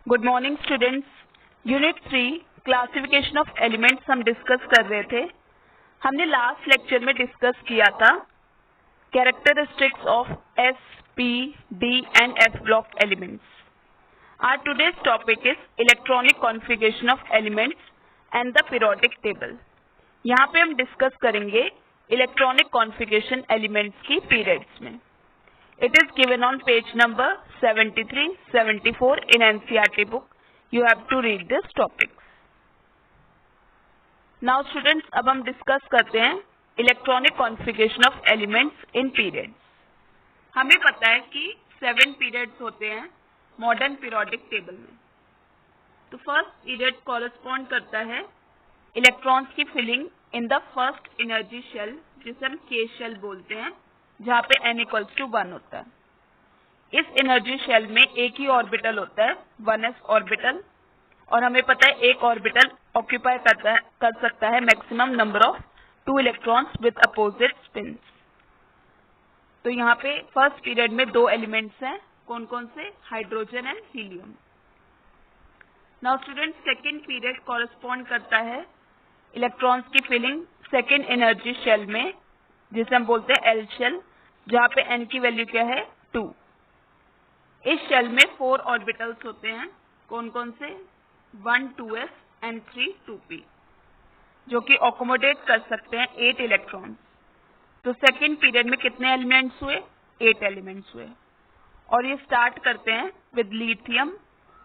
Good morning students. Unit 3 classification of elements हम discuss कर रहे थे। हमने लास्ट लेक्चर में डिस्कस किया था characteristics of S, P, D and F block elements. Our today's topic is electronic configuration of elements and the periodic table. यहाँ पे हम डिस्कस करेंगे इलेक्ट्रॉनिक कॉन्फ़िगरेशन एलिमेंट्स की पीरियड्स में। It is given on page number 73, 74 in NCERT book. You have to read this topic. Now students, अब हम discuss करते हैं electronic configuration of elements in periods. हमें पता है कि 7 पीरियड्स होते हैं मॉडर्न पीरियोडिक टेबल में। तो फर्स्ट पीरियड कॉरेस्पॉन्ड करता है इलेक्ट्रॉन्स की filling in the first energy shell, जिसे हम के शेल बोलते हैं, जहाँ पे n=1 होता है। इस एनर्जी शेल में एक ही ऑर्बिटल होता है, 1s ऑर्बिटल, और हमें पता है एक ऑर्बिटल ऑक्यूपाई कर सकता है maximum number of 2 electrons with opposite spins. तो यहाँ पे फर्स्ट पीरियड में 2 एलिमेंट्स हैं, कौन कौन से? Hydrogen and helium. Now student, second period correspond करता है इलेक्ट्रॉन्स की फिलिंग सेकेंड एनर्जी शेल में, जिसे हम बोलते हैं एल शेल, जहाँ पे n की वैल्यू क्या है? 2। इस शेल में 4 ऑर्बिटल्स होते हैं, कौन कौन से? 1 2s एंड 3 2p, जो कि अकोमोडेट कर सकते हैं 8 इलेक्ट्रॉन्स। तो सेकेंड पीरियड में कितने एलिमेंट्स हुए? 8 एलिमेंट्स हुए। और ये स्टार्ट करते हैं विद लिथियम,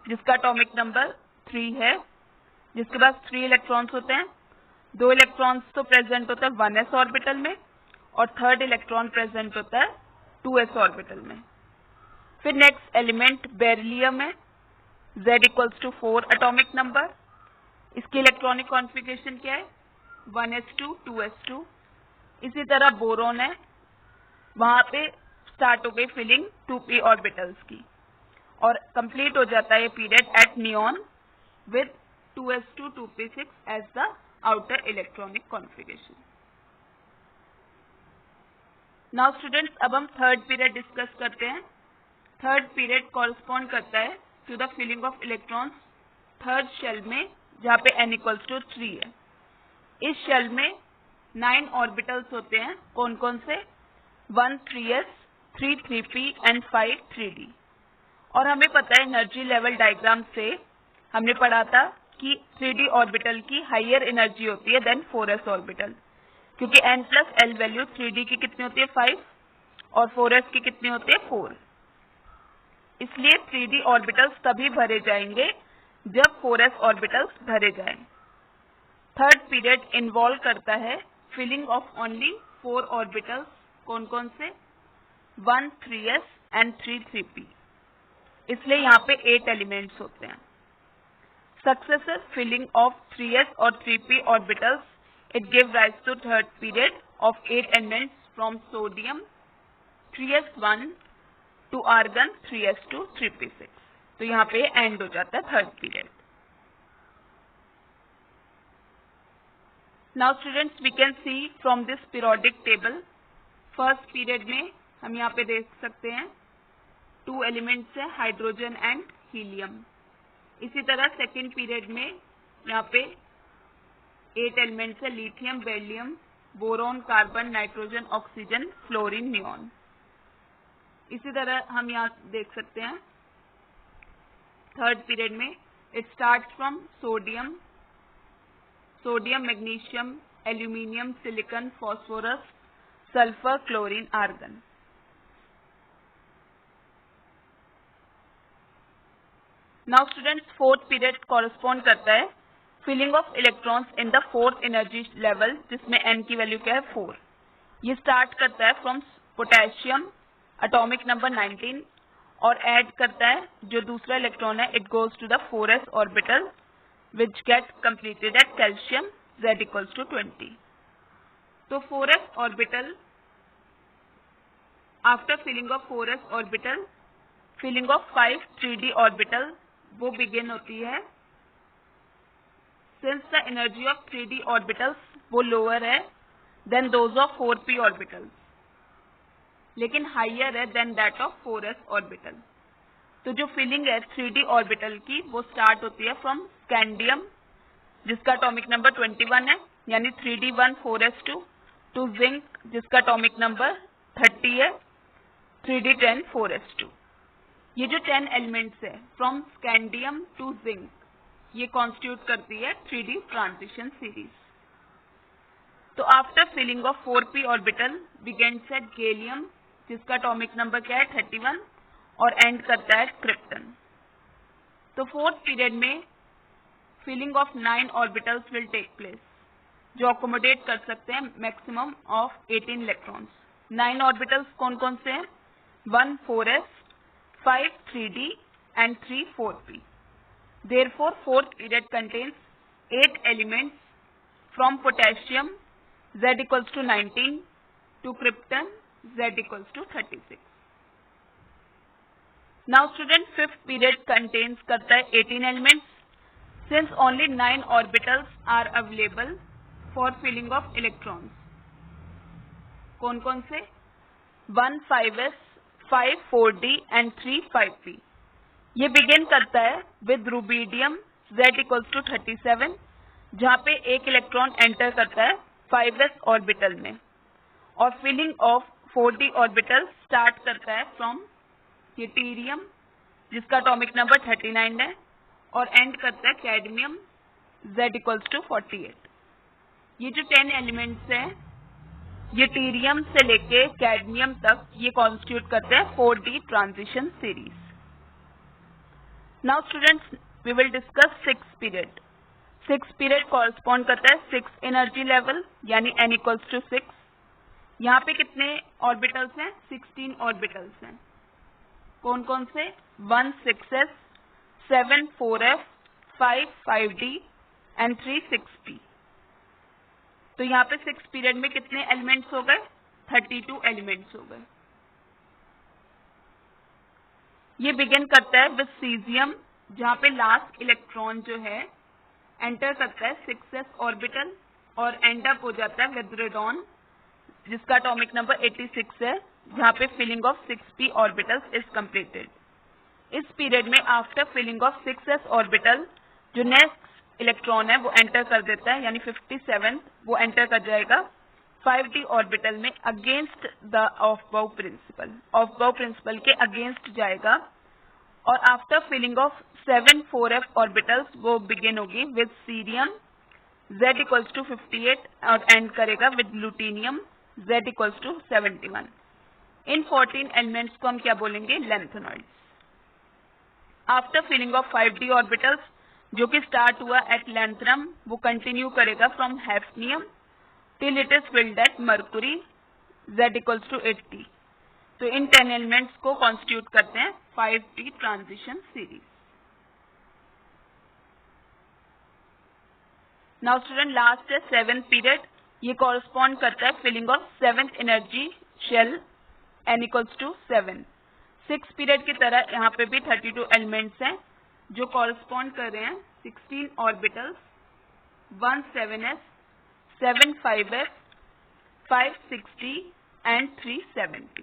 जिसका एटॉमिक नंबर 3 है, जिसके पास 3 इलेक्ट्रॉन्स होते हैं। 2 इलेक्ट्रॉन्स तो प्रेजेंट होता है 1s ऑर्बिटल में, और थर्ड इलेक्ट्रॉन प्रेजेंट होता है 2s ऑर्बिटल में। फिर नेक्स्ट एलिमेंट बेरिलियम है, Z=4 एटॉमिक नंबर। इसकी इलेक्ट्रॉनिक कॉन्फ़िगरेशन क्या है? 1s2 2s2। इसी तरह बोरोन है, वहां पे स्टार्ट हो गई फिलिंग 2p ऑर्बिटल्स की, और कंप्लीट हो जाता है ये period at neon with 2s2 2p6 as the outer electronic configuration. Now students, अब हम थर्ड पीरियड डिस्कस करते हैं। थर्ड पीरियड कॉरेस्पॉन्ड करता है to the filling of electrons third shell में, जहाँ पे n=3 है। इस शेल में 9 ऑर्बिटल्स होते हैं, कौन कौन से? 1 3s 3 3p एंड 5 3d। और हमें पता है एनर्जी लेवल डायग्राम से हमने पढ़ा था कि 3d ऑर्बिटल की हाइयर एनर्जी होती है देन 4s ऑर्बिटल, क्योंकि n+l वैल्यू 3d की कितनी होती है? 5, और 4s की कितनी होती है? 4। इसलिए 3d ऑर्बिटल्स तभी भरे जाएंगे जब 4s ऑर्बिटल्स भरे जाएं। थर्ड पीरियड इन्वॉल्व करता है फिलिंग ऑफ ओनली 4 ऑर्बिटल्स, कौन कौन से? 1 3s एंड 3 3p। इसलिए यहाँ पे 8 एलिमेंट्स होते हैं। सक्सेसिव फिलिंग ऑफ 3s और 3p orbitals, it gives rise to third period of 8 elements from sodium 3s1 to argon 3s2 3p6। तो यहाँ पे एंड हो जाता है third period. Now students, we can see from this periodic table, first period में हम यहाँ पे देख सकते हैं 2 एलिमेंट्स है, हाइड्रोजन एंड हीलियम। इसी तरह सेकेंड पीरियड में यहाँ पे 8 एलिमेंट्स है, lithium, beryllium, boron, carbon, nitrogen, oxygen, fluorine, neon. इसी तरह हम यहाँ देख सकते हैं थर्ड पीरियड में it start from sodium, magnesium, aluminium, silicon, phosphorus, sulphur, chlorine, argon. Now students, fourth period correspond करता है filling of electrons in the fourth energy level, जिसमें n की वैल्यू क्या है? 4। ये स्टार्ट करता है फ्रॉम पोटेशियम, एटॉमिक नंबर 19, और ऐड करता है जो दूसरा इलेक्ट्रॉन है, it goes to the 4s orbital which get completed at calcium, Z=20। तो 4s orbital, after filling of 4s orbital, filling of 5 3d orbital वो बिगिन होती है। Since the energy of 3d orbitals वो lower है than those of 4p orbitals, लेकिन higher है than that of 4s orbital। तो जो फिलिंग है 3d ऑर्बिटल की वो स्टार्ट होती है फ्रॉम स्कैंडियम जिसका एटॉमिक नंबर 21 है यानी 3d1 4s2 टू जिंक जिसका एटॉमिक नंबर 30 है 3d10 4s2। ये जो 10 एलिमेंट्स है फ्रॉम स्कैंडियम टू जिंक ये कॉन्स्टिट्यूट करती है 3d ट्रांजिशन सीरीज। तो after filling of 4p orbital begins at gallium जिसका एटॉमिक नंबर क्या है 31 और एंड करता है क्रिप्टन। तो फोर्थ पीरियड में filling of 9 orbitals will take place जो अकोमोडेट कर सकते हैं मैक्सिमम ऑफ 18 इलेक्ट्रॉन्स। 9 ऑर्बिटल्स कौन कौन से हैं? 1 4s, 5 3d and 3 4p। Therefore, fourth period contains 8 elements from potassium Z equals to 19 to krypton Z equals to 36। Now student fifth period contains करता है 18 elements since only 9 orbitals are available for filling of electrons। कौन कौन से? 1 5s, 5 4d and 3 5p। ये begin करता है with rubidium Z equals to 37 जहाँ पे एक इलेक्ट्रॉन एंटर करता है 5s ऑर्बिटल में और filling of 4d orbital start करता है फ्रॉम ड्यूटेरियम जिसका एटॉमिक नंबर 39 है और एंड करता है कैडमियम Z इक्वल्स टू 48। ये जो 10 एलिमेंट्स हैं ड्यूटेरियम से लेके कैडमियम तक ये कॉन्स्टिट्यूट करते हैं 4d transition series. Now students, we will discuss sixth period। Sixth period correspond करता है 6 एनर्जी लेवल यानी n equals to 6। यहाँ पे कितने ऑर्बिटल्स हैं? 16 ऑर्बिटल्स हैं। कौन कौन से? 1 6s, 7 4f, 5 5d and 3 6p। तो यहाँ पे 6 पीरियड में कितने एलिमेंट्स हो गए? 32 एलिमेंट्स हो गए। ये बिगिन करता है विद सीजियम जहाँ पे लास्ट इलेक्ट्रॉन जो है एंटर करता है 6s ऑर्बिटल और एंड अप हो जाता है विद रेडॉन जिसका एटॉमिक नंबर 86 है जहाँ पे filling of 6p orbitals is completed. इस पीरियड में after filling of 6s orbital जो नेक्स्ट इलेक्ट्रॉन है वो एंटर कर देता है यानी 57 वो एंटर कर जाएगा 5d ऑर्बिटल में against the Aufbau principle. Aufbau principle के अगेंस्ट जाएगा और after filling of 7 4f orbitals वो बिगिन होगी with cerium Z equals to 58 और एंड करेगा with lutetium Z equals to 71। इन 14 एलिमेंट्स को हम क्या बोलेंगे? Lanthanoids. After filling of 5d orbitals जो कि स्टार्ट हुआ एट लैंथनम वो कंटिन्यू करेगा from hafnium till it is filled at mercury Z equals to 80। तो इन 10 एलिमेंट्स को कॉन्स्टिट्यूट करते हैं 5d transition series. Now student last है 7th पीरियड। ये कॉरस्पॉन्ड करता है filling of 7th energy shell n equals to 7। 6th period की तरह यहाँ पे भी 32 एलिमेंट्स हैं जो कॉरस्पॉन्ड कर रहे हैं 16 orbitals, 1 7s, 7 5f, 5 6d and 3 7p।